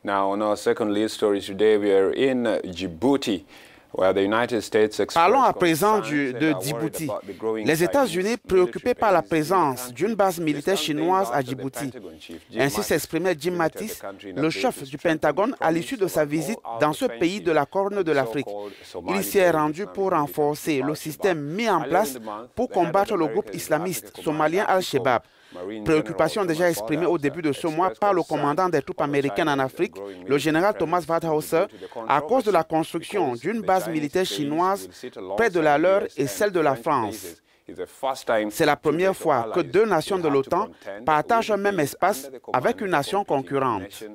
Now, on our second lead story today, we are in Djibouti. Parlons à présent de Djibouti. Les États-Unis, préoccupés par la présence d'une base militaire chinoise à Djibouti. Ainsi s'exprimait Jim Mattis, le chef du Pentagone, à l'issue de sa visite dans ce pays de la Corne de l'Afrique. Il s'y est rendu pour renforcer le système mis en place pour combattre le groupe islamiste somalien Al-Shabaab. Préoccupation déjà exprimée au début de ce mois par le commandant des troupes américaines en Afrique, le général Thomas Waldhauser, à cause de la construction d'une base militaire chinoise près de la leur et celle de la France. C'est la première fois que deux nations de l'OTAN partagent un même espace avec une nation concurrente.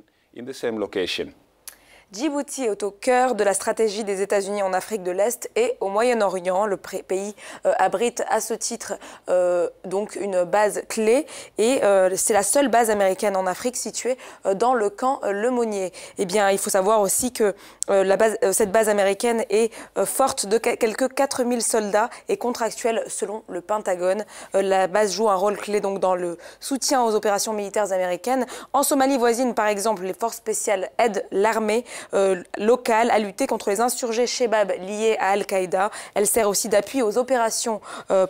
Djibouti est au cœur de la stratégie des États-Unis en Afrique de l'Est et au Moyen-Orient. Le pays abrite à ce titre donc une base clé et c'est la seule base américaine en Afrique située dans le camp Lemonnier. Eh bien, il faut savoir aussi que cette base américaine est forte de quelques 4000 soldats et contractuelle selon le Pentagone. La base joue un rôle clé donc dans le soutien aux opérations militaires américaines. En Somalie voisine, par exemple, les forces spéciales aident l'armée locale à lutter contre les insurgés Shebab liés à Al-Qaïda. Elle sert aussi d'appui aux opérations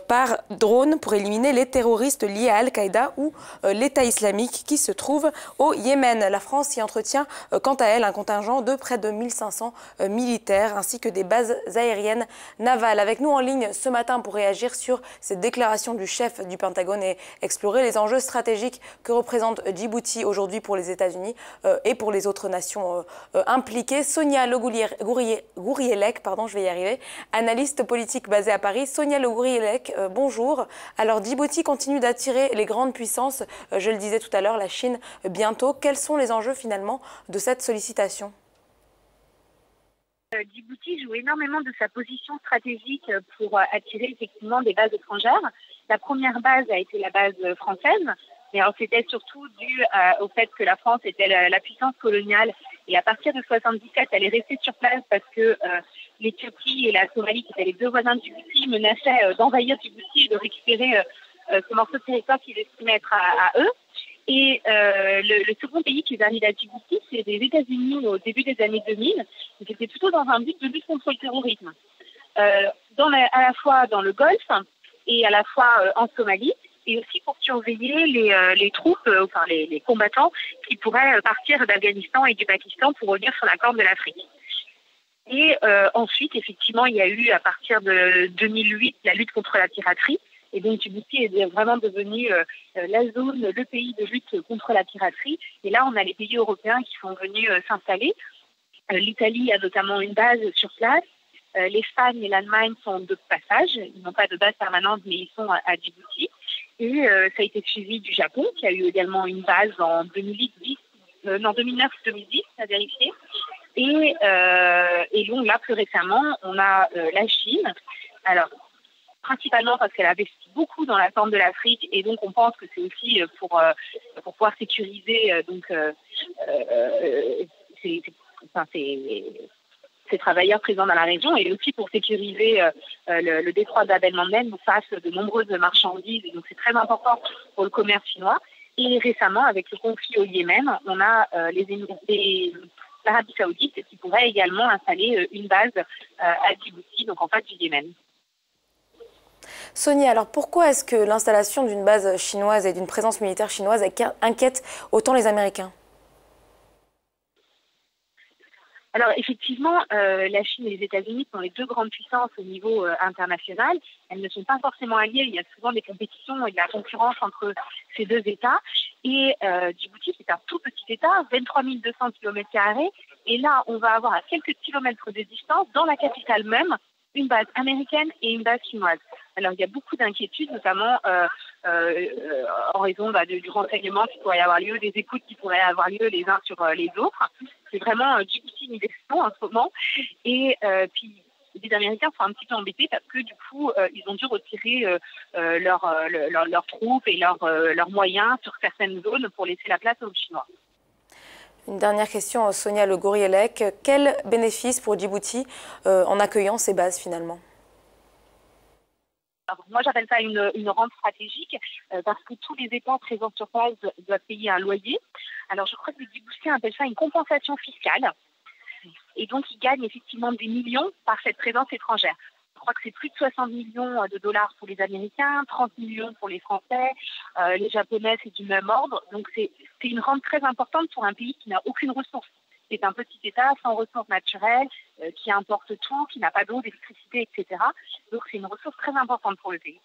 par drone pour éliminer les terroristes liés à Al-Qaïda ou l'État islamique qui se trouve au Yémen. La France y entretient quant à elle un contingent de près de 1500 militaires ainsi que des bases aériennes navales. Avec nous en ligne ce matin pour réagir sur cette déclaration du chef du Pentagone et explorer les enjeux stratégiques que représente Djibouti aujourd'hui pour les États-Unis et pour les autres nations impliquée. Sonia Le Gouriellec, je vais y arriver, analyste politique basée à Paris. Sonia Le Gouriellec, bonjour. Alors Djibouti continue d'attirer les grandes puissances, je le disais tout à l'heure, la Chine bientôt. Quels sont les enjeux finalement de cette sollicitation ? Djibouti joue énormément de sa position stratégique pour attirer effectivement des bases étrangères. La première base a été la base française, mais alors c'était surtout dû au fait que la France était la puissance coloniale. Et à partir de 1977, elle est restée sur place parce que l'Éthiopie et la Somalie, qui étaient les deux voisins de Djibouti, menaçaient d'envahir Djibouti et de récupérer ce morceau de territoire qu'ils estimaient être à eux. Et le second pays qui est arrivé à Djibouti, c'est les États-Unis au début des années 2000. C'était plutôt dans un but de lutte contre le terrorisme, à la fois dans le Golfe et à la fois en Somalie. Et aussi pour surveiller les troupes, les combattants qui pourraient partir d'Afghanistan et du Pakistan pour revenir sur la Corne de l'Afrique. Et ensuite, effectivement, il y a eu, à partir de 2008, la lutte contre la piraterie. Et donc, Djibouti est vraiment devenu la zone, le pays de lutte contre la piraterie. Et là, on a les pays européens qui sont venus s'installer. L'Italie a notamment une base sur place. L'Espagne et l'Allemagne sont de passage. Ils n'ont pas de base permanente, mais ils sont à Djibouti. Et ça a été suivi du Japon, qui a eu également une base en 2009-2010, à vérifier. Et donc là, plus récemment, on a la Chine. Alors, principalement parce qu'elle investit beaucoup dans la Corne de l'Afrique, et donc on pense que c'est aussi pour pouvoir sécuriser ces travailleurs présents dans la région, et aussi pour sécuriser le détroit d'Bab el-Mandeb face de nombreuses marchandises. Et donc c'est très important pour le commerce chinois. Et récemment, avec le conflit au Yémen, on a l'Arabie Saoudite qui pourrait également installer une base à Djibouti, donc en face du Yémen. Sonia, alors pourquoi est-ce que l'installation d'une base chinoise et d'une présence militaire chinoise inquiète autant les Américains ? Alors effectivement, la Chine et les États-Unis sont les deux grandes puissances au niveau international. Elles ne sont pas forcément alliées. Il y a souvent des compétitions et de la concurrence entre ces deux États. Et Djibouti, c'est un tout petit État, 23 200 km². Et là, on va avoir à quelques kilomètres de distance, dans la capitale même, une base américaine et une base chinoise. Alors il y a beaucoup d'inquiétudes, notamment en raison du renseignement qui pourrait avoir lieu, des écoutes qui pourraient avoir lieu les uns sur les autres. C'est vraiment Djibouti une question en ce moment. Et puis les Américains sont un petit peu embêtés parce que du coup ils ont dû retirer leurs troupes et leurs moyens sur certaines zones pour laisser la place aux Chinois. Une dernière question, Sonia Le Gouriellec. Quel bénéfice pour Djibouti en accueillant ces bases finalement ? Alors, moi, j'appelle ça une rente stratégique parce que tous les États présents sur place doivent payer un loyer. Alors, je crois que les Djiboutiens appellent ça une compensation fiscale. Et donc, ils gagnent effectivement des millions par cette présence étrangère. Je crois que c'est plus de 60 millions de dollars pour les Américains, 30 millions pour les Français, les Japonais, c'est du même ordre. Donc, c'est une rente très importante pour un pays qui n'a aucune ressource. C'est un petit État sans ressources naturelles, qui importe tout, qui n'a pas d'eau, d'électricité, etc. Donc, c'est une ressource très importante pour le pays.